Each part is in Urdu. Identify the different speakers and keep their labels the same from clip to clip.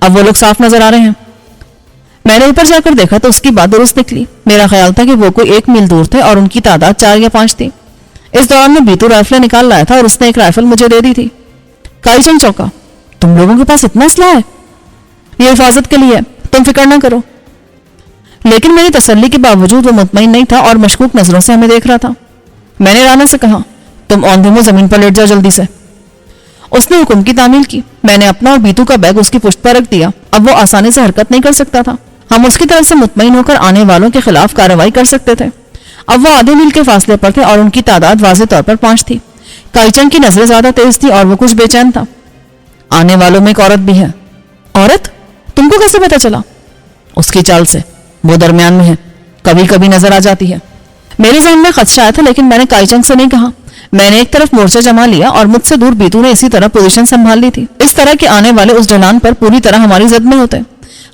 Speaker 1: اب وہ لوگ صاف نظر آ رہے ہیں۔ میں نے اوپر جا کر دیکھا تو اس کی بات درست نکلی۔ میرا خیال تھا کہ وہ کوئی 1 میل دور تھے اور ان کی تعداد 4 یا 5 تھی۔ اس دوران میں بیتو رائفلیں نکال لایا تھا اور اس نے ایک رائفل مجھے دے دی تھی۔ کائی چنگ چونکا، تم لوگوں کے پاس اتنا اسلحہ ہے؟ یہ حفاظت کے لیے ہے، تم فکر نہ کرو۔ لیکن میری تسلی کے باوجود وہ مطمئن نہیں تھا اور مشکوک نظروں سے ہمیں دیکھ رہا تھا۔ میں نے رانا سے کہا، تم اوندھے زمین پر لیٹ جاؤ جلدی سے۔ اس نے حکم کی تعمیل کی۔ میں نے اپنا اور بیتو کا بیگ اس کی پشت پر رکھ دیا۔ اب وہ آسانی سے حرکت نہیں کر سکتا تھا۔ ہم اس کی طرف سے مطمئن ہو کر آنے والوں کے خلاف کارروائی کر سکتے تھے۔ اب وہ آدھے میل کے فاصلے پر تھے اور ان کی تعداد واضح طور پر 5 تھی۔ کائی چنگ کی نظریں زیادہ تیز تھی اور وہ کچھ بے چین تھا۔ آنے والوں میں ایک عورت بھی ہے۔ عورت؟ تم کو کیسے پتا چلا؟ اس کی چال سے، وہ درمیان میں ہے، کبھی کبھی نظر آ جاتی ہے۔ میرے ذہن میں خدشہ آیا تھا لیکن میں نے کائی چنگ سے نہیں کہا۔ میں نے ایک طرف مورچہ جما لیا اور مجھ سے دور بیتو نے اسی طرح پوزیشن سنبھال لی تھی، اس طرح کہ آنے والے اس ڈھلان پر پوری طرح ہماری زد میں ہوتے۔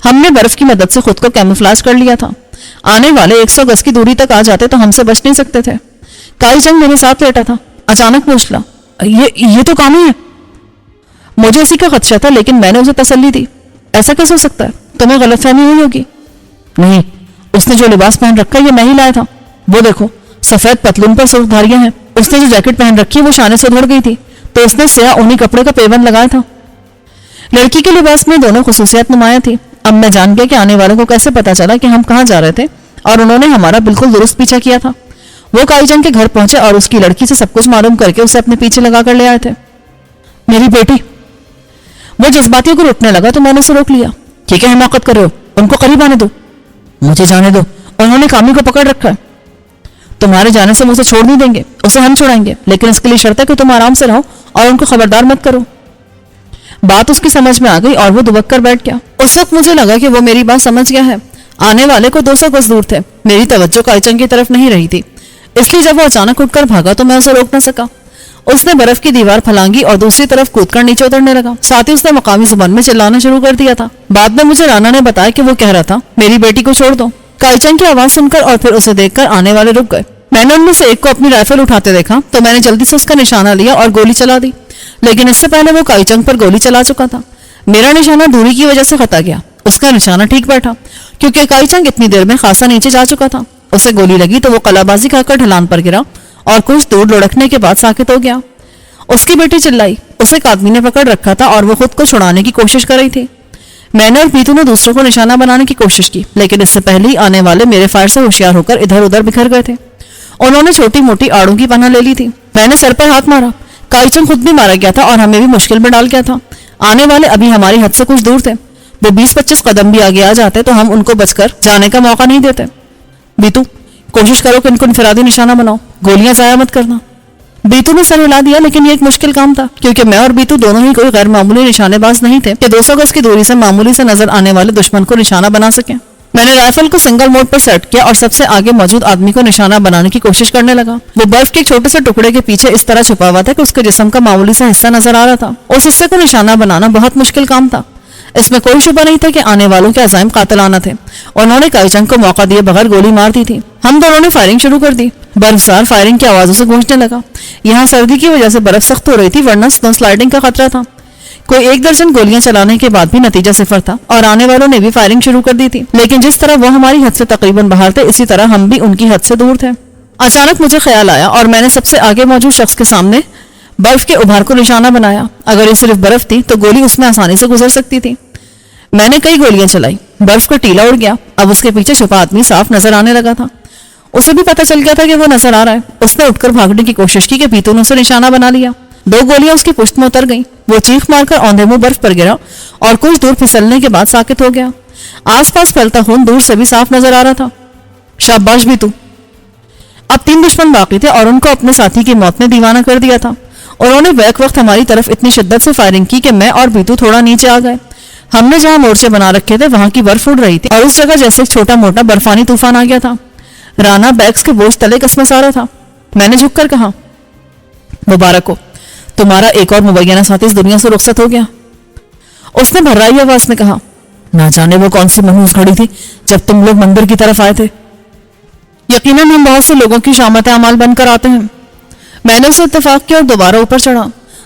Speaker 1: ہم نے برف کی مدد سے خود کو کیموفلاج کر لیا تھا۔ آنے والے 100 گز کی دوری تک آ جاتے تو ہم سے بچ نہیں سکتے تھے۔ کائی چنگ میرے ساتھ لیٹا تھا۔ اچانک پوچھ لا، یہ تو کام ہی ہے۔ مجھے اسی کا خدشہ تھا لیکن میں نے اسے تسلی دی۔ ایسا کیسے ہو سکتا ہے؟ تمہیں غلط فہمی ہوئی ہوگی۔ نہیں، اس نے جو لباس پہن رکھا یہ میں ہی لایا تھا۔ وہ دیکھو، سفید پتلون پر سرخ دھاریاں ہیں۔ اس نے جو جیکٹ پہن رکھی وہ شانے سے دھڑ گئی تھی تو اس نے سیاہ اونی کپڑے کا پیبند لگایا تھا۔ لڑکی کے لباس میں دونوں خصوصیات نمایاں تھی۔ اب میں جان گیا کہ آنے والوں کو کیسے پتا چلا کہ ہم کہاں جا رہے تھے اور انہوں نے ہمارا بالکل درست پیچھا کیا تھا۔ وہ کائی چنگ کے گھر پہنچے اور اس کی لڑکی سے سب کچھ معلوم کر کے اسے اپنے پیچھے لگا کر لے آئے تھے۔ میری بیٹی، وہ جذباتی کو روکنے لگا تو میں نے اسے روک لیا۔ ٹھیک ہے، حماقت کر رہے ہو، ان کو قریب آنے دو۔ مجھے جانے دو، انہوں نے کامی کو پکڑ رکھا ہے۔ تمہارے جانے سے وہ اسے چھوڑ نہیں دیں گے، اسے ہم چھوڑائیں گے، لیکن اس کے لیے شرط ہے کہ تم آرام سے رہو اور ان کو خبردار مت کرو۔ بات اس کی سمجھ میں آ گئی اور وہ دبک کر بیٹھ گیا۔ اس وقت مجھے لگا کہ وہ میری بات سمجھ گیا ہے۔ آنے والے کو 200 گز دور تھے۔ میری توجہ کائی چنگ کی طرف نہیں رہی تھی، اس لیے جب وہ اچانک اٹھ کر بھاگا تو میں اسے روک نہ سکا۔ اس نے برف کی دیوار پھلانگی اور دوسری طرف کود کر نیچے اترنے لگا۔ ساتھ ہی اس نے مقامی زبان میں چلانا شروع کر دیا تھا۔ بعد میں مجھے رانا نے بتایا کہ وہ کہہ رہا تھا، میری بیٹی کو چھوڑ دو۔ کائی چنگ کی آواز سن کر اور پھر اسے دیکھ کر آنے والے رک گئے۔ میں نے ان میں سے ایک کو اپنی رائفل اٹھاتے دیکھا تو میں نے جلدی سے اس کا نشانہ لیا اور گولی چلا دی، لیکن اس سے پہلے وہ کائی چنگ پر گولی چلا چکا تھا۔ میرا نشانہ دوری کی وجہ سے خطا گیا، اس کا نشانہ ٹھیک بیٹھا کیونکہ کائی چنگ اتنی دیر میں خاصا نیچے جا چکا تھا۔ اسے گولی لگی تو وہ قلع بازی کھا کر ڈھلان پر گرا اور کچھ دور لڑکنے کے بعد ساکت ہو گیا۔ اس کی بیٹی چلائی، اسے ایک آدمی نے پکڑ رکھا تھا اور وہ خود کو چھڑانے کی کوشش کر رہی تھی۔ میں نے اور بیتو نے دوسروں کو نشانہ بنانے کی کوشش کی، لیکن اس سے پہلے ہی آنے والے میرے فائر سے ہوشیار ہو کر ادھر ادھر بکھر گئے تھے۔ انہوں نے چھوٹی موٹی آڑوں کی پناہ لے لی تھی۔ میں نے سر پر ہاتھ مارا۔ کائی چنگ خود بھی مارا گیا تھا اور ہمیں بھی مشکل میں ڈال گیا تھا۔ آنے والے ابھی ہماری حد سے کچھ دور تھے۔ وہ 20-25 قدم بھی آگے آ جاتے تو ہم ان کو بچ کر جانے کا موقع نہیں دیتے۔ بیتو، کوشش کرو کہ ان کو انفرادی نشانہ بناؤ، گولیاں ضائع مت کرنا۔ بیتو نے سر ہلا دیا، لیکن یہ ایک مشکل کام تھا کیونکہ میں اور بیتو دونوں ہی کوئی غیر معمولی نشانے باز نہیں تھے کہ 200 گز کی دوری سے معمولی سے نظر آنے والے دشمن کو نشانہ بنا سکیں۔ میں نے رائفل کو سنگل موڈ پر سیٹ کیا اور سب سے آگے موجود آدمی کو نشانہ بنانے کی کوشش کرنے لگا۔ وہ برف کے ایک چھوٹے سے ٹکڑے کے پیچھے اس طرح چھپا ہوا تھا کہ اس کے جسم کا معمولی سا حصہ نظر آ رہا تھا۔ اس حصے کو نشانہ بنانا بہت مشکل کام تھا۔ اس میں کوئی شبہ نہیں تھا کہ آنے والوں کے عزائم قاتلانہ تھے۔ انہوں نے کائی چنگ کو موقع دیے بغیر گولی مار دی تھی۔ ہم دونوں نے فائرنگ شروع کر دی۔ برفزار فائرنگ کی آوازوں سے گونجنے لگا۔ یہاں سردی کی وجہ سے برف سخت ہو رہی تھی، ورنہ سنو سلائیڈنگ کا خطرہ تھا۔ کوئی 1 درجن گولیاں چلانے کے بعد بھی نتیجہ صفر تھا اور آنے والوں نے بھی فائرنگ شروع کر دی تھی، لیکن جس طرح وہ ہماری حد سے تقریباً باہر تھے اسی طرح ہم بھی ان کی حد سے دور تھے۔ اچانک مجھے خیال آیا اور میں نے سب سے آگے موجود شخص کے سامنے برف کے ابھار کو نشانہ بنایا۔ اگر یہ صرف برف تھی تو گولی اس میں آسانی سے گزر سکتی تھی۔ میں نے کئی گولیاں چلائی، برف کا ٹیلا اڑ گیا۔ اب اس کے پیچھے چھپا آدمی صاف نظر آنے لگا تھا۔ اسے بھی پتہ چل گیا تھا کہ وہ نظر آ رہا ہے۔ اس نے اٹھ کر بھاگنے کی کوشش کی کہ بیتو نے اسے نشانہ بنا لیا۔ 2 گولیاں اس کی پشت میں اتر گئیں۔ وہ چیخ مار کر اوندھے منہ برف پر گرا اور کچھ دور پھسلنے کے بعد ساکت ہو گیا۔ آس پاس پھیلتا خون دور سے بھی صاف نظر آ رہا تھا۔ شاباش بیتو۔ اب 3 دشمن باقی تھے اور ان کو اپنے ساتھی کی موت نے دیوانہ کر دیا تھا۔ انہوں نے بیک وقت ہماری طرف اتنی شدت سے فائرنگ کی کہ میں اور بیتو تھوڑا نیچے آ گئے۔ ہم نے جہاں مورچے بنا رکھے تھے وہاں کی برف اڑ رہی تھی اور اس جگہ جیسے ایک چھوٹا موٹا برفانی طوفان آ گیا تھا۔ رانا بیگز کے بوجھ تلے کسمس آ رہا تھا۔ میں نے جھک کر کہا، مبارک ہو، تمہارا ایک اور مبینہ ساتھی اس دنیا سے رخصت ہو گیا۔ اس نے بھرائی آواز میں کہا، نہ جانے وہ کون سی منحوس گھڑی تھی جب تم لوگ مندر کی طرف آئے تھے۔ یقیناً ہم بہت سے لوگوں کی شامت اعمال بن کر آتے ہیں۔ میں نے اسے اتفاق کیا اور دوبارہ اوپر چڑھا۔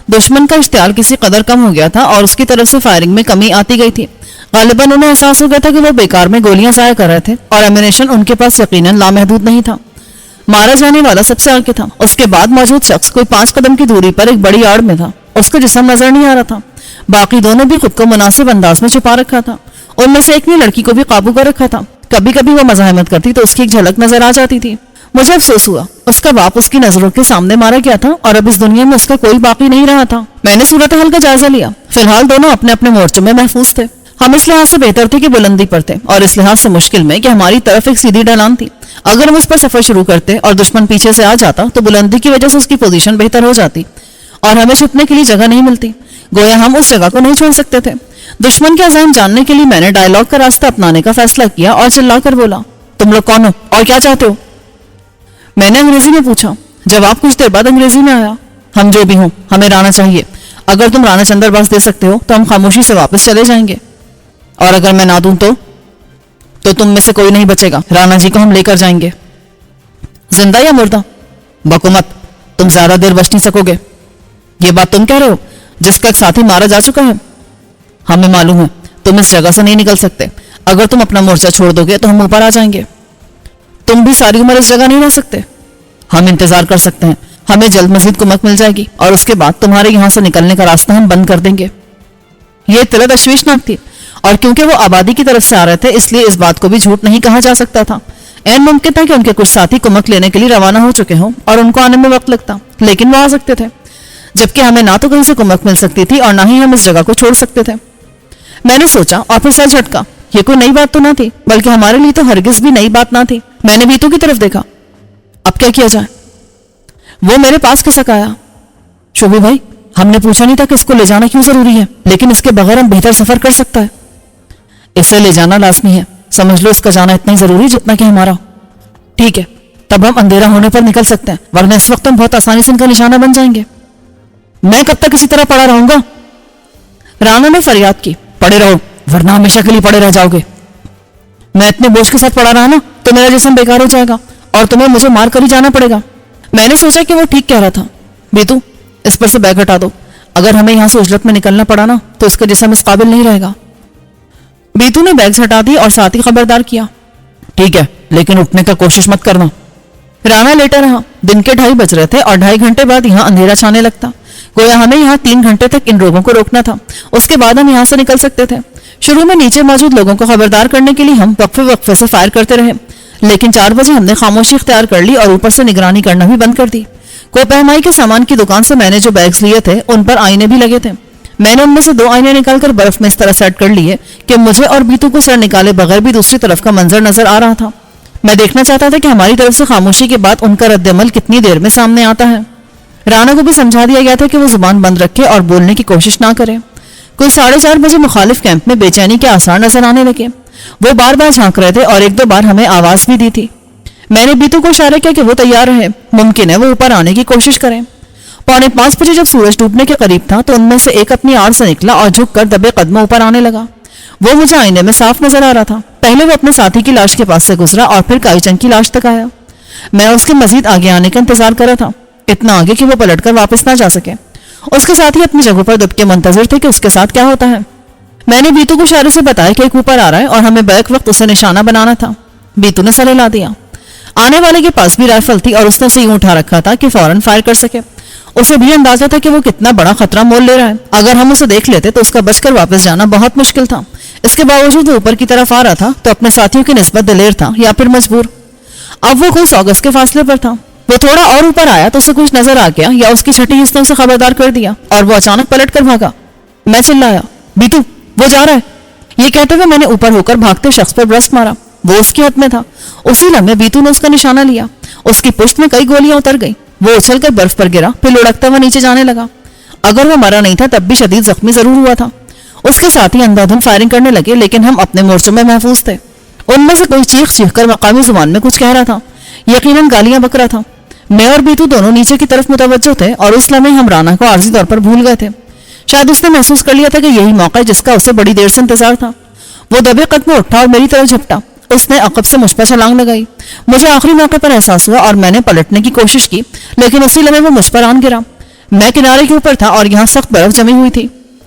Speaker 1: دشمن کا اشتعال کسی قدر کم ہو گیا تھا اور اس کی طرف سے فائرنگ میں کمی آتی گئی تھی۔ غالباً انہیں احساس ہو گیا تھا کہ وہ بیکار میں گولیاں ضائع کر رہے تھے اور ایمونیشن ان کے پاس یقیناً لامحدود نہیں تھا۔ مارا جانے والا سب سے آگے تھا، اس کے بعد موجود شخص کوئی 5 قدم کی دوری پر ایک بڑی آڑ میں تھا، اس کا جسم نظر نہیں آ رہا تھا، باقی دونوں بھی خود کو مناسب انداز میں چھپا رکھا تھا۔ ان میں سے ایک نے لڑکی کو بھی قابو کر رکھا تھا، کبھی کبھی وہ مزاحمت کرتی تو اس کی ایک جھلک نظر آ جاتی تھی۔ مجھے افسوس ہوا، اس کا باپ اس کی نظروں کے سامنے مارا گیا تھا اور اب اس دنیا میں اس کا کوئی باقی نہیں رہا تھا۔ میں نے صورتحال کا جائزہ لیا، فی الحال دونوں اپنے اپنے مورچوں میں محفوظ تھے۔ ہم اس لحاظ سے بہتر تھے کہ بلندی پر تھے اور اس لحاظ سے مشکل میں کہ ہماری طرف ایک سیدھی ڈھلان تھی۔ اگر ہم اس پر سفر شروع کرتے اور دشمن پیچھے سے آ جاتا تو بلندی کی وجہ سے اس کی پوزیشن بہتر ہو جاتی اور ہمیں چھپنے کے لیے جگہ نہیں ملتی، گویا ہم اس جگہ کو نہیں چھوڑ سکتے تھے۔ دشمن کے عزائم جاننے کے لیے میں نے ڈائیلاگ کا راستہ اپنانے کا فیصلہ کیا اور چلا کر بولا، تم لوگ کون ہو اور کیا چاہتے ہو؟ میں نے انگریزی میں پوچھا، جواب کچھ دیر بعد انگریزی میں آیا، ہم جو بھی ہوں ہمیں رانا چاہیے، اگر تم رانا چندر باز دے سکتے ہو تو ہم خاموشی سے واپس چلے جائیں گے، اور اگر میں نہ دوں تو تم میں سے کوئی نہیں بچے گا، رانا جی کو ہم لے کر جائیں گے، زندہ یا مردہ؟ بکو مت، تم زیادہ دیر بچ نہیں سکو گے۔ یہ بات تم کہہ رہے ہو جس کا ایک ساتھی مارا جا چکا ہے؟ ہمیں معلوم ہے تم اس جگہ سے نہیں نکل سکتے، اگر تم اپنا مورچہ چھوڑ دو گے تو ہم اوپر آ جائیں گے۔ تم بھی ساری عمر اس جگہ نہیں رہ سکتے، ہم انتظار کر سکتے ہیں، ہمیں جلد مزید کمک مل جائے گی اور اس کے بعد تمہارے یہاں سے نکلنے کا راستہ ہم بند کر دیں گے۔ یہ اطلاع تشویشناک تھی اور کیونکہ وہ آبادی کی طرف سے آ رہے تھے اس لیے اس بات کو بھی جھوٹ نہیں کہا جا سکتا تھا۔ عین ممکن تھا کہ ان کے کچھ ساتھی کمک لینے کے لیے روانہ ہو چکے ہوں اور ان کو آنے میں وقت لگتا، لیکن وہ آ سکتے تھے، جبکہ ہمیں نہ تو کہیں سے کمک مل سکتی تھی اور نہ ہی ہم اس جگہ کو چھوڑ سکتے تھے۔ میں نے سوچا اور پھر سر جھٹکا، یہ کوئی نئی بات تو نہ تھی، بلکہ ہمارے لیے تو ہرگز بھی نئی بات نہ تھی۔ میں نے بیتو کی طرف دیکھا، اب کیا کیا جائے؟ وہ میرے پاس کھسک آیا، شوبو بھائی ہم نے پوچھا نہیں تھا کہ اس کو لے جانا کیوں ضروری ہے، لیکن اس کے بغیر ہم بہتر سفر کر سکتا ہے۔ اسے لے جانا لازمی ہے، سمجھ لو اس کا جانا اتنا ہی ضروری جتنا کہ ہمارا۔ ٹھیک ہے، تب ہم اندھیرا ہونے پر نکل سکتے ہیں، ورنہ اس وقت ہم بہت آسانی سے ان کا نشانہ بن جائیں گے۔ میں کب تک اسی طرح پڑا رہوں گا؟ رانا نے فریاد کی، پڑے رہو ورنہ ہمیشہ کے لیے پڑے رہ جاؤ گے۔ میں اتنے بوجھ کے ساتھ پڑا رہا نا تو میرا جسم بیکار ہو جائے گا اور تمہیں مجھے مار کر ہی جانا پڑے گا۔ میں نے سوچا کہ وہ ٹھیک کہہ رہا تھا۔ بیتو اس پر سے بیگ ہٹا دو، اگر ہمیں یہاں سے اجرت میں نکلنا پڑا نا تو اس کا جسم اس قابل نہیں رہے گا۔ بیتو نے بیگز ہٹا دی اور ساتھ ہی خبردار کیا، ٹھیک ہے لیکن اٹھنے کا کوشش مت کرنا۔ رانا لیٹا رہا، دن کے 2:30 بج رہے تھے اور 2.5 گھنٹے بعد یہاں اندھیرا چھانے لگتا، گویا ہمیں یہاں 3 گھنٹے تک ان لوگوں کو روکنا تھا، اس کے بعد ہم یہاں سے نکل سکتے تھے۔ شروع میں نیچے موجود لوگوں کو خبردار کرنے کے لیے ہم وقفے وقفے سے فائر کرتے رہے، لیکن 4 بجے ہم نے خاموشی اختیار کر لی اور اوپر سے نگرانی کرنا بھی بند کر دی۔ کوپہمائی کے سامان کی دکان سے میں نے جو بیگز لیے تھے ان پر آئینے بھی لگے تھے، میں نے ان میں سے 2 آئینے نکال کر برف میں اس طرح سیٹ کر لیے کہ مجھے اور بیتو کو سر نکالے بغیر بھی دوسری طرف کا منظر نظر آ رہا تھا۔ میں دیکھنا چاہتا تھا کہ ہماری طرف سے خاموشی کے بعد ان کا رد عمل کتنی دیر میں سامنے آتا ہے۔ رانا کو بھی سمجھا دیا گیا تھا کہ وہ زبان بند رکھے اور بولنے کی کوشش نہ کرے۔ کوئی 4:30 بجے مخالف کیمپ میں بے چینی کے آثار نظر آنے لگے، وہ بار بار جھانک رہے تھے اور 1-2 بار ہمیں آواز بھی دی تھی۔ میں نے بیتو کو اشارہ کیا کہ وہ تیار رہے، ممکن ہے وہ اوپر آنے کی کوشش کریں۔ 4:45 بجے جب سورج ڈوبنے کے قریب تھا تو ان میں سے ایک اپنی آڑ سے نکلا اور جھک کر دبے قدموں اوپر آنے لگا۔ وہ مجھے آئینے میں صاف نظر آ رہا تھا، پہلے وہ اپنے ساتھی کی لاش کے پاس سے گزرا اور پھر کائی چنگ کی لاش تک آیا۔ میں اس کے مزید آگے آنے کا انتظار کر رہا تھا، اتنا آگے کہ وہ پلٹ کر واپس نہ جا سکے۔ اس کے ساتھی اپنی جگہوں پر دب کے منتظر تھے کہ اس کے ساتھ کیا ہوتا ہے۔ میں نے بیتو کو اشارے سے بتایا کہ ایک اوپر آ رہا ہے اور ہمیں بیک وقت اسے نشانہ بنانا تھا۔ بیتو نے سر ہلا دیا۔ آنے والے کے پاس بھی رائفل تھی اور اس نے اسے یوں اٹھا رکھا تھا کہ فوراً فائر کر سکے۔ اسے بھی اندازہ تھا کہ وہ کتنا بڑا خطرہ مول لے رہا ہے، اگر ہم اسے دیکھ لیتے تو اس کا بچ کر واپس جانا بہت مشکل تھا۔ اس کے باوجود وہ اوپر کی طرف آ رہا تھا تو اپنے ساتھیوں کی نسبت دلیر تھا یا پھر مجبور۔ اب وہ کوئی 100 گز کے فاصلے پر تھا، وہ تھوڑا اور اوپر آیا تو اسے کچھ نظر آ گیا یا اس کی چھٹی حصوں سے خبردار کر دیا اور وہ اچانک پلٹ کر بھاگا۔ میں چلایا، بیتو وہ جا رہا ہے۔ یہ کہتے ہوئے میں نے اوپر ہو کر بھاگتے شخص پر برسٹ مارا، وہ اس کی حد میں تھا۔ اسی لمحے بیتو نے اس کا نشانہ لیا، اس کی پشت میں کئی گولیاں اتر گئیں، وہ اچھل کر برف پر گرا پھر لڑکتا ہوا نیچے جانے لگا۔ اگر وہ مرا نہیں تھا تب بھی شدید زخمی ضرور ہوا تھا۔ اس کے ساتھی اندھا دھند فائرنگ کرنے لگے لیکن ہم اپنے مورچوں میں محفوظ تھے۔ ان میں سے کوئی چیخ چیخ کر مقامی زبان میں کچھ کہہ رہا تھا، یقیناً گالیاں بک رہا تھا۔ میں اور بیتو دونوں نیچے کی طرف متوجہ تھے اور اس لمحے ہم رانا کو عارضی طور پر بھول گئے تھے۔ شاید اس نے محسوس کر لیا تھا کہ یہی موقع ہے جس کا اسے بڑی دیر سے انتظار تھا۔ وہ دبے قدموں اٹھا اور میری طرف جھپٹا، اس نے عقب سے مجھ پر چھلانگ لگائی۔ مجھے آخری موقع پر احساس ہوا اور میں نے پلٹنے کی کوشش کی لیکن اسی لمحے وہ مجھ پر آن گرا۔ میں کنارے کے اوپر تھا اور یہاں سخت برف جمی ہوئی تھی۔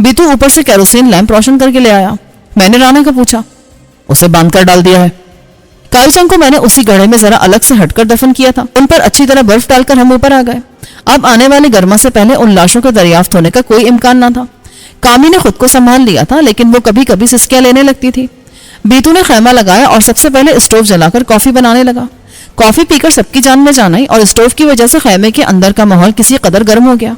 Speaker 1: بیتو اوپر سے کیروسین لیمپ روشن کر کے لے آیا. میں نے رانا کا پوچھا. اسے باندھ کر ڈال دیا ہے. کائی چنگ کو میں نے اسی گڑھے میں ذرا الگ سے ہٹ کر دفن کیا تھا. ان پر اچھی طرح برف ڈال کر ہم اوپر آ گئے. اب آنے والے گرما سے پہلے ان لاشوں کے دریافت ہونے کا کوئی امکان نہ تھا. کامی نے خود کو سنبھال لیا تھا لیکن وہ کبھی کبھی سسکیاں لینے لگتی تھی. بیتو نے خیمہ لگایا اور سب سے پہلے اسٹوو جلا کر کافی بنانے لگا. کافی پی کر سب کی جان میں جان آئی اور اسٹوو کی وجہ سے خیمے کے اندر کا ماحول کسی قدر گرم ہو گیا.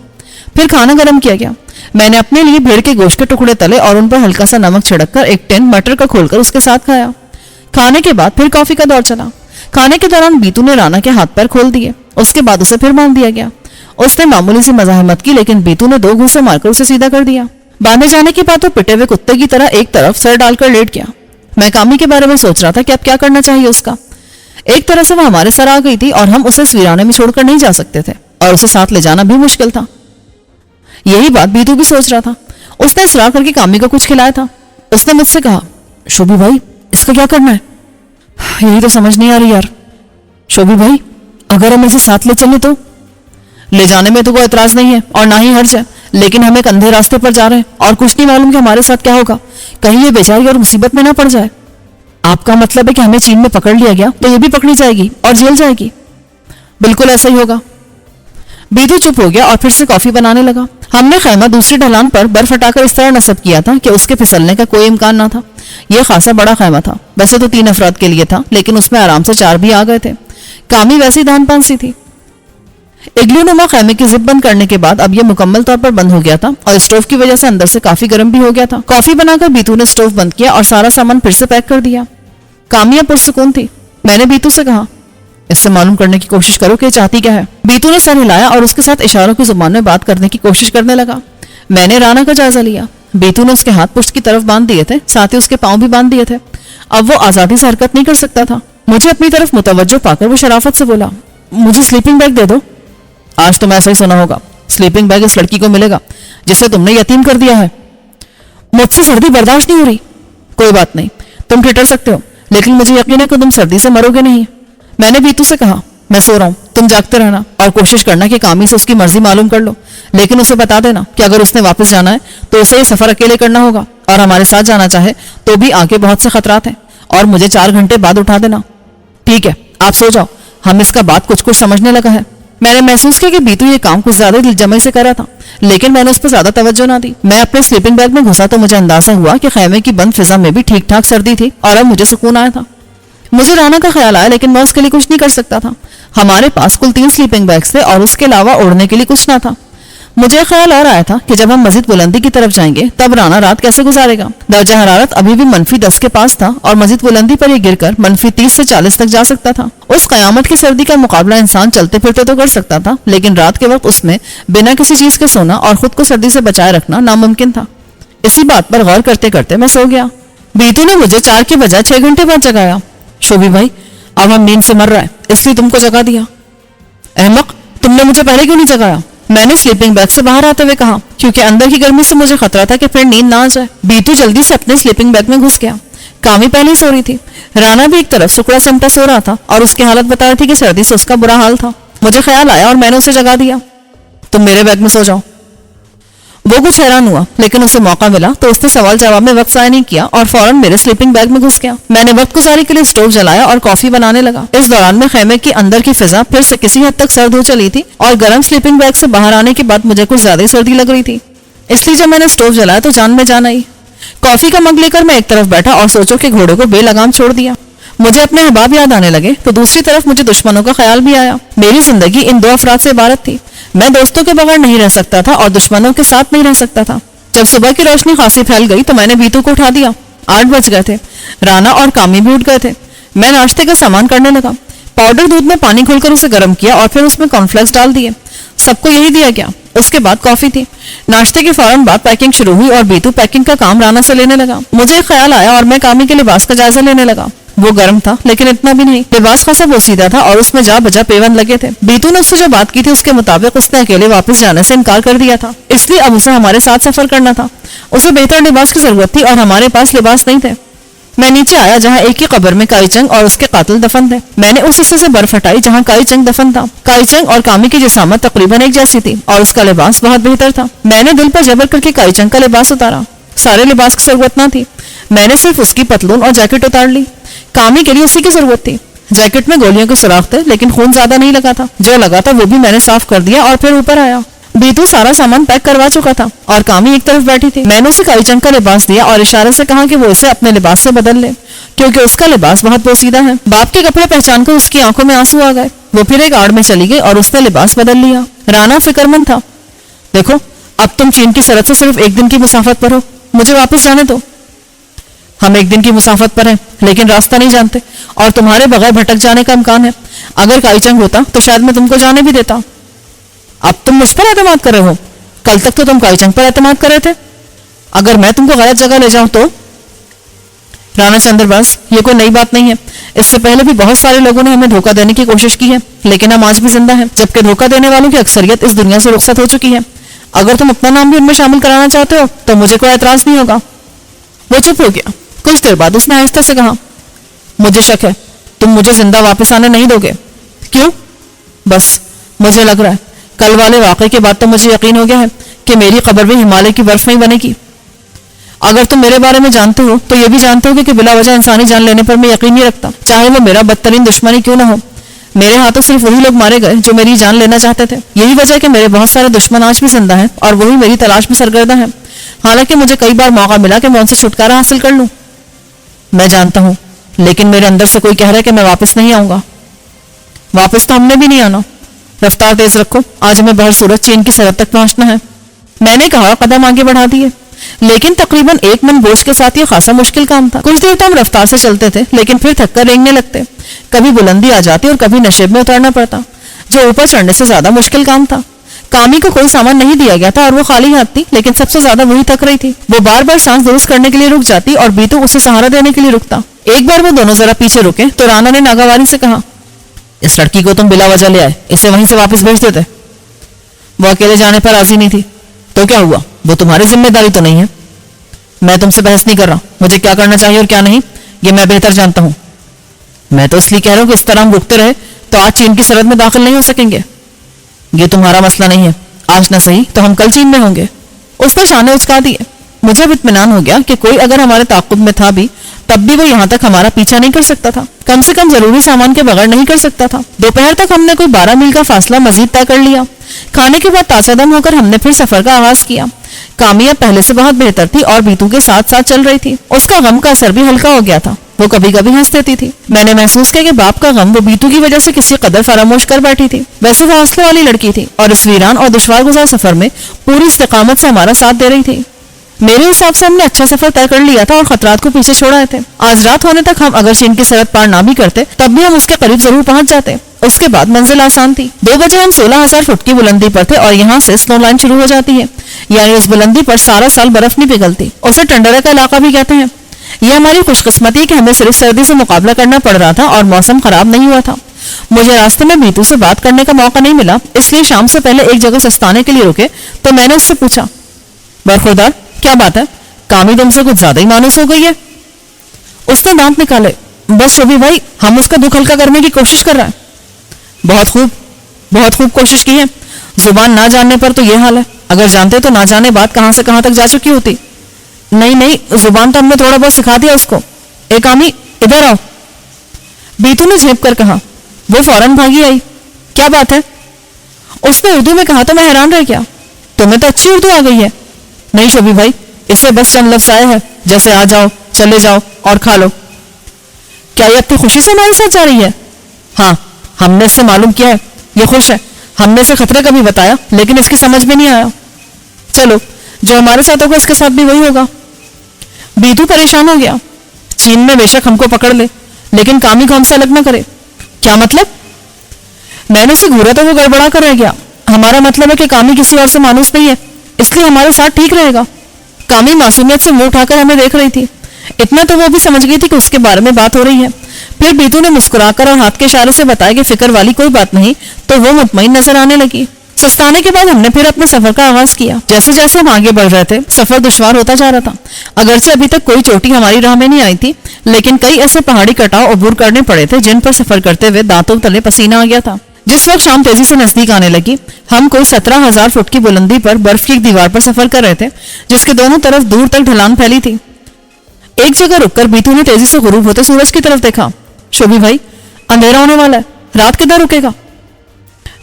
Speaker 1: پھر کھانا گرم کیا گیا. میں نے اپنے لیے بھیڑ کے گوشت کے ٹکڑے تلے اور ان پر ہلکا سا نمک چھڑک کر ایک ٹین مٹر کا کھول کر اس کے ساتھ کھایا. کھانے کے بعد پھر کافی کا دور چلا. کھانے کے دوران بیتو نے رانا کے ہاتھ پیر کھول دیے. اس کے بعد اسے پھر باندھ دیا گیا. اس نے معمولی سی مزاحمت کی لیکن بیتو نے 2 گھوسے مار کر اسے سیدھا کر دیا. باندھے جانے کے بعد وہ پٹے ہوئے کتے کی طرح ایک طرف سر ڈال کر لیٹ گیا. میں کامی کے بارے میں سوچ رہا تھا کہ اب کیا کرنا چاہیے اس کا. ایک طرح سے وہ ہمارے سر آ گئی تھی اور ہم اسے اس ویرانے میں چھوڑ کر نہیں جا سکتے تھے اور اسے ساتھ لے جانا بھی مشکل تھا. یہی بات بیتو بھی سوچ رہا تھا. اس نے اصرار کر کے کامی کو کچھ کھلایا تھا. اس نے مجھ سے کہا, شوبھی بھائی اس کا کیا کرنا ہے؟ یہی تو سمجھ نہیں آ رہی یار. شوبھی بھائی اگر ہم اسے ساتھ لے چلے تو؟ لے جانے میں تو کوئی اعتراض نہیں ہے اور نہ ہی حرج ہے, لیکن ہم ایک اندھے راستے پر جا رہے ہیں اور کچھ نہیں معلوم کہ ہمارے ساتھ کیا ہوگا. کہیں یہ بیچاری اور مصیبت میں نہ پڑ جائے. آپ کا مطلب ہے کہ ہمیں چین میں پکڑ لیا گیا تو یہ بھی پکڑی جائے گی اور جیل جائے گی؟ بالکل ایسا ہی ہوگا. بیتو چپ ہو گیا اور پھر سے کافی بنانے لگا. ہم نے خیمہ دوسری ڈھلان پر برف ہٹا کر اس طرح نصب کیا تھا کہ اس کے پھسلنے کا کوئی امکان نہ تھا. یہ خاصا بڑا خیمہ تھا. ویسے تو 3 افراد کے لیے تھا لیکن اس میں آرام سے 4 بھی آ گئے تھے. کامی ویسی دان پان سی تھی. اگلو نما خیمے کی زپ بند کرنے کے بعد اب یہ مکمل طور پر بند ہو گیا تھا اور اسٹوو کی وجہ سے اندر سے کافی گرم بھی ہو گیا تھا. کافی بنا کر بیتو نے اسٹوو بند کیا اور سارا سامان پھر سے پیک کر دیا. کامیاں پرسکون تھی. میں نے بیتو سے کہا, اس سے معلوم کرنے کی کوشش کرو کہ چاہتی کیا ہے. بیتو نے سر ہلایا اور اس کے ساتھ اشاروں کی زبان میں بات کرنے کی کوشش کرنے لگا. میں نے رانا کا جائزہ لیا. بیتو نے اس کے ہاتھ پشت کی طرف باندھ دیے تھے, ساتھ ہی اس کے پاؤں بھی باندھ دیے تھے. اب وہ آزادی سے حرکت نہیں کر سکتا تھا. مجھے اپنی طرف متوجہ پا کر وہ شرافت سے بولا, مجھے سلیپنگ بیگ دے دو. آج تم ایسا ہی سنا ہوگا. سلیپنگ بیگ اس لڑکی کو ملے گا جسے تم نے یتیم کر دیا ہے. مجھ سے سردی برداشت نہیں ہو رہی. کوئی بات نہیں, تم ٹھٹر سکتے ہو لیکن مجھے یقین ہے کہ تم سردی سے مرو گے نہیں. میں نے بیتو سے کہا, میں سو رہا ہوں, تم جاگتے رہنا اور کوشش کرنا کہ کامی سے اس کی مرضی معلوم کر لو, لیکن اسے بتا دینا کہ اگر اس نے واپس جانا ہے تو اسے یہ سفر اکیلے کرنا ہوگا اور ہمارے ساتھ جانا چاہے تو بھی آگے بہت سے خطرات ہیں اور مجھے 4 گھنٹے بعد اٹھا دینا. ٹھیک ہے, آپ سو جاؤ. ہم اس کا بات کچھ سمجھنے لگا ہے. میں نے محسوس کیا کہ بیتو یہ کام کچھ زیادہ دل جمعی سے کر رہا تھا لیکن میں نے اس پر زیادہ توجہ نہ دی. میں اپنے سلیپنگ بیگ میں گھسا تو مجھے اندازہ ہوا کہ خیمے کی بند فضا میں بھی ٹھیک ٹھاک سردی تھی اور اب مجھے سکون آیا تھا. مجھے رانا کا خیال آیا لیکن میں اس کے لیے کچھ نہیں کر سکتا تھا. ہمارے پاس کل 3 سلیپنگ بیگز تھے اور اس کے علاوہ اوڑھنے کے لیے کچھ نہ تھا. مجھے خیال اور آیا تھا کہ جب ہم مزید بلندی کی طرف جائیں گے تب رانا رات کیسے گزارے گا. درجہ حرارت ابھی بھی -10 کے پاس تھا اور مزید بلندی پر یہ گر کر -30 سے 40 تک جا سکتا تھا. اس قیامت کی سردی کا مقابلہ انسان چلتے پھرتے تو کر سکتا تھا لیکن رات کے وقت اس میں بنا کسی چیز کے سونا اور خود کو سردی سے بچائے رکھنا ناممکن تھا. اسی بات پر غور کرتے کرتے میں سو گیا. بیتو نے مجھے 4 کے بجائے 6 گھنٹے بعد جگایا. شوبھی بھائی اب ہم نیند سے مر رہا ہے اس لیے تم کو جگا دیا. احمق, تم نے مجھے پہلے کیوں نہیں جگایا؟ میں نے سلیپنگ بیگ سے باہر آتے ہوئے کہا, کیونکہ اندر کی گرمی سے مجھے خطرہ تھا کہ پھر نیند نہ آ جائے. بیتو جلدی سے اپنے سلیپنگ بیگ میں گھس گیا. کامی پہلے سو رہی تھی. رانا بھی ایک طرف سکڑا سمٹا سو رہا تھا اور اس کی حالت بتا رہی تھی کہ سردی سے اس کا برا حال تھا. مجھے خیال آیا اور میں نے اسے جگا دیا. تم میرے بیگ میں سو جاؤ. وہ کچھ حیران ہوا لیکن اسے موقع ملا تو اس نے سوال جواب میں وقت ضائع نہیں کیا اور فوراً میرے سلیپنگ بیگ میں گھس گیا. میں نے وقت گزاری کے لیے اسٹوو جلایا اور کافی بنانے لگا. اس دوران میں خیمے کے اندر کی فضا پھر سے کسی حد تک سرد ہو چلی تھی اور گرم سلیپنگ بیگ سے باہر آنے کے بعد مجھے کچھ زیادہ ہی سردی لگ رہی تھی. اس لیے جب میں نے اسٹوو جلایا تو جان میں جان آئی. کافی کا مگ لے کر میں ایک طرف بیٹھا اور سوچو کہ گھوڑے کو بے لگام چھوڑ دیا. مجھے اپنے احباب یاد آنے لگے تو دوسری طرف مجھے دشمنوں کا خیال بھی آیا. میری زندگی ان 2 افراد سے عبارت تھی. میں دوستوں کے بغیر نہیں رہ سکتا تھا اور دشمنوں کے ساتھ نہیں رہ سکتا تھا. جب صبح کی روشنی خاصی پھیل گئی تو میں نے بیتو کو اٹھا دیا. 8 بج گئے تھے. رانا اور کامی بھی اٹھ گئے تھے. میں ناشتے کا سامان کرنے لگا. پاؤڈر دودھ میں پانی کھول کر اسے گرم کیا اور پھر اس میں کارن فلیکس ڈال دیے. سب کو یہی دیا گیا. اس کے بعد کافی تھی. ناشتے کے فوراً بعد پیکنگ شروع ہوئی اور بیتو پیکنگ کا کام رانا سے لینے لگا. مجھے ایک خیال آیا اور میں کامی کے لباس کا جائزہ لینے لگا. وہ گرم تھا لیکن اتنا بھی نہیں. لباس خاصا بوسیدہ تھا اور اس میں جا بجا پیون لگے تھے. بیتو نے اس سے جو بات کی تھی اس کے مطابق اس نے اکیلے واپس جانے سے انکار کر دیا تھا, اس لیے اب اسے ہمارے ساتھ سفر کرنا تھا. اسے بہتر لباس کی ضرورت تھی اور ہمارے پاس لباس نہیں تھے. میں نیچے آیا جہاں ایک ہی قبر میں کائی چنگ اور اس کے قاتل دفن تھے. میں نے اس حصے سے برف ہٹائی جہاں کائی چنگ دفن تھا. کائی چنگ اور کامی کی جسامت تقریباً ایک جیسی تھی اور اس کا لباس بہت بہتر تھا. میں نے دل پر جبر کر کے کائی چنگ کا لباس اتارا. سارے لباس کی ضرورت نہ تھی. میں نے صرف اس کی پتلون اور جیکٹ اتار لی. کامی کے لیے اسی کی ضرورت تھی. جیکٹ میں گولیوں کے سراغ تھے لیکن خون زیادہ نہیں لگا تھا. جو لگا تھا وہ بھی میں نے صاف کر دیا اور پھر اوپر آیا. بیتو سارا سامان پیک کروا چکا تھا اور کامی ایک طرف بیٹھی تھی. میں نے اسے کائی چنگ کا لباس دیا اور اشارے سے کہا کہ وہ اسے اپنے لباس سے بدل لے کیونکہ اس کا لباس بہت پوسیدہ ہے. باپ کے کپڑے پہچان کر اس کی آنکھوں میں آنسو آ گئے. وہ پھر ایک آڑ میں چلی گئی اور اس نے لباس بدل لیا. رانا فکر مند تھا. دیکھو اب تم چین کی سرحد سے صرف ایک دن کی مسافت پر ہو. مجھے واپس جانے دو. ہم ایک دن کی مسافت پر ہیں لیکن راستہ نہیں جانتے اور تمہارے بغیر بھٹک جانے کا امکان ہے. اگر کائی چنگ ہوتا تو شاید میں تم کو جانے بھی دیتا. اب تم مجھ پر اعتماد کر رہے ہو. کل تک تو تم کائی چنگ پر اعتماد کر رہے تھے. اگر میں تم کو غلط جگہ لے جاؤں تو؟ رانا چندر باز یہ کوئی نئی بات نہیں ہے. اس سے پہلے بھی بہت سارے لوگوں نے ہمیں دھوکہ دینے کی کوشش کی ہے لیکن ہم آج بھی زندہ ہیں جبکہ دھوکہ دینے والوں کی اکثریت اس دنیا سے رخصت ہو چکی ہے. اگر تم اپنا نام بھی ان میں شامل کرانا چاہتے ہو تو مجھے کوئی اعتراض نہیں ہوگا. وہ چپ ہو گیا. کچھ دیر بعد اس نے آہستہ سے کہا مجھے شک ہے تم مجھے زندہ واپس آنے نہیں دو گے. کیوں؟ بس مجھے لگ رہا ہے کل والے واقعے کے بعد تو مجھے یقین ہو گیا ہے کہ میری قبر بھی ہمالیہ کی برف میں ہی بنے گی. اگر تم میرے بارے میں جانتے ہو تو یہ بھی جانتے ہو کہ بلا وجہ انسانی جان لینے پر میں یقین نہیں رکھتا چاہے وہ میرا بدترین دشمن ہی کیوں نہ ہو. میرے ہاتھوں صرف وہی لوگ مارے گئے جو میری جان لینا چاہتے تھے. یہی وجہ ہے کہ میرے بہت سارے دشمن آج بھی زندہ ہیں اور وہی میری تلاش میں سرگردہ ہیں. حالانکہ مجھے کئی بار موقع ملا کہ میں ان سے چھٹکارا حاصل کر لوں. میں جانتا ہوں لیکن میرے اندر سے کوئی کہہ رہا ہے کہ میں واپس نہیں آؤں گا. واپس تو ہم نے بھی نہیں آنا. رفتار تیز رکھو. آج ہمیں بہر صورت چین کی سرحد تک پہنچنا ہے. میں نے کہا قدم آگے بڑھا دیے لیکن تقریباً 1 من بوجھ کے ساتھ یہ خاصا مشکل کام تھا. کچھ دیر تو ہم رفتار سے چلتے تھے لیکن پھر تھک کر رینگنے لگتے. کبھی بلندی آ جاتی اور کبھی نشیب میں اترنا پڑتا جو اوپر چڑھنے سے زیادہ مشکل کام تھا. کامی کو کوئی سامان نہیں دیا گیا تھا اور وہ خالی ہاتھ تھی لیکن سب سے زیادہ وہی تھک رہی تھی. وہ بار بار سانس درست کرنے کے لیے رک جاتی اور بیتو اسے سہارا دینے کے لیے رکتا. ایک بار وہ دونوں ذرا پیچھے رکے تو رانا نے ناگواری سے کہا اس لڑکی کو تم بلا وجہ لے آئے. اسے وہیں سے واپس بھیج دیتے. وہ اکیلے جانے پر راضی نہیں تھی. تو کیا ہوا؟ وہ تمہاری ذمہ داری تو نہیں ہے. میں تم سے بحث نہیں کر رہا. مجھے کیا کرنا چاہیے اور کیا نہیں یہ میں بہتر جانتا ہوں. میں تو اس لیے کہہ رہا ہوں کہ اس طرح ہم رکتے رہے تو آج چین کی سرحد میں داخل نہیں ہو سکیں گے. یہ تمہارا مسئلہ نہیں ہے. آج نہ صحیح تو ہم کل چین میں ہوں گے. اس نے شانے اچکا دیے. مجھے اب اطمینان ہو گیا کہ کوئی اگر ہمارے تعاقب میں تھا بھی تب بھی وہ یہاں تک ہمارا پیچھا نہیں کر سکتا تھا. کم سے کم ضروری سامان کے بغیر نہیں کر سکتا تھا. دوپہر تک ہم نے کوئی 12 میل کا فاصلہ مزید طے کر لیا. کھانے کے بعد تازہ دم ہو کر ہم نے پھر سفر کا آغاز کیا. کامیاب پہلے سے بہت بہتر تھی اور بیتو کے ساتھ ساتھ چل رہی تھی. اس کا غم کا اثر بھی ہلکا ہو گیا تھا. وہ کبھی کبھی ہنس دیتی تھی. میں نے محسوس کیا کہ باپ کا غم وہ بیتو کی وجہ سے کسی قدر فراموش کر بیٹھی تھی. ویسے وہ حوصلے والی لڑکی تھی اور اس ویران اور دشوار گزار سفر میں پوری استقامت سے ہمارا ساتھ دے رہی تھی. میرے حساب سے ہم نے اچھا سفر طے کر لیا تھا اور خطرات کو پیچھے چھوڑائے تھے. آج رات ہونے تک ہم اگر چین کی سرحد پار نہ بھی کرتے تب بھی ہم اس کے قریب ضرور پہنچ جاتے. اس کے بعد منزل آسان تھی. 2 بجے ہم 16,000 فٹ کی بلندی پر تھے اور یہاں سے سنو لائن شروع ہو جاتی ہے یعنی اس بلندی پر سارا سال برف نہیں پگھلتی. اسے ٹنڈرے کا علاقہ بھی کہتے ہیں. یہ ہماری خوش قسمتی کہ ہمیں صرف سردی سے مقابلہ کرنا پڑ رہا تھا اور موسم خراب نہیں ہوا تھا. مجھے راستے میں بیتو سے بات کرنے کا موقع نہیں ملا اس لیے شام سے پہلے ایک جگہ سستانے کے لیے رکے تو میں نے اس سے پوچھا برخوردار کیا بات ہے؟ کامی تم سے کچھ زیادہ ہی مانوس ہو گئی ہے. اس نے دانت نکالے. بس شبی بھائی ہم اس کا دکھ ہلکا کرنے کی کوشش کر رہے ہیں. بہت خوب کوشش کی ہے. زبان نہ جاننے پر تو یہ حال ہے. اگر جانتے تو نہ جانے بات کہاں سے کہاں تک جا چکی ہوتی. نہیں زبان تو ہم نے تھوڑا بہت سکھا دیا اس کو. اے کامی ادھر آؤ. بیتو نے جھیپ کر کہا. وہ فوراً بھاگی آئی. کیا بات ہے؟ اس نے اردو میں کہا تو میں حیران رہ گیا. تمہیں تو اچھی اردو آ گئی ہے. نہیں شبی بھائی اسے بس چند لفظ آئے ہیں جیسے آ جاؤ چلے جاؤ اور کھا لو. کیا یہ اپنی خوشی سے ہمارے ساتھ جا رہی ہے؟ ہاں ہم نے اس سے معلوم کیا ہے یہ خوش ہے. ہم نے اسے خطرے کا بھی بتایا لیکن اس کی سمجھ میں نہیں آیا. چلو جو ہمارے ساتھ ہوگا اس کے ساتھ بھی وہی ہوگا. بیتو پریشان ہو گیا. چین میں بے شک ہم کو پکڑ لے لیکن کامی کو ہم سے الگ نہ کرے. کیا مطلب؟ میں نے اسے گھورا تو وہ گڑبڑا کر رہ گیا. ہمارا مطلب ہے کہ کامی کسی اور سے مانوس نہیں ہے اس لیے ہمارے ساتھ ٹھیک رہے گا. کامی معصومیت سے منہ اٹھا کر ہمیں دیکھ رہی تھی. اتنا تو وہ بھی سمجھ گئی تھی کہ اس کے بارے میں بات ہو رہی ہے. پھر بیتو نے مسکرا کر اور ہاتھ کے اشارے سے بتایا کہ فکر والی کوئی بات نہیں تو وہ مطمئن نظر آنے لگی. سستانے کے بعد ہم نے پھر اپنے سفر کا آغاز کیا. جیسے جیسے ہم آگے بڑھ رہے تھے سفر دشوار ہوتا جا رہا تھا. اگرچہ ابھی تک کوئی چوٹی ہماری راہ میں نہیں آئی تھی لیکن کئی ایسے پہاڑی کٹاؤ عبور کرنے پڑے تھے جن پر سفر کرتے ہوئے دانتوں تلے پسینہ آ گیا تھا. جس وقت شام تیزی سے نزدیک آنے لگی ہم کوئی 17,000 فٹ کی بلندی پر برف کی ایک دیوار پر سفر کر رہے تھے جس کے دونوں طرف دور تک ڈھلان پھیلی تھی. ایک جگہ رک کر بیتو نے تیزی سے غروب ہوتے سورج کی طرف دیکھا. شوبھی بھائی اندھیرا ہونے والا ہے, رات کدھر رکے گا؟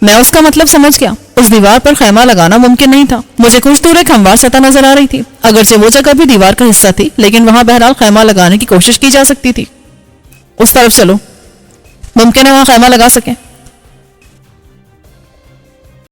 Speaker 1: میں اس کا مطلب سمجھ گیا. اس دیوار پر خیمہ لگانا ممکن نہیں تھا. مجھے کچھ دور ایک ہموار سطح نظر آ رہی تھی. اگرچہ وہ جگہ بھی دیوار کا حصہ تھی لیکن وہاں بہرحال خیمہ لگانے کی کوشش کی جا سکتی تھی. اس طرف چلو, ممکن ہے وہاں خیمہ لگا سکیں.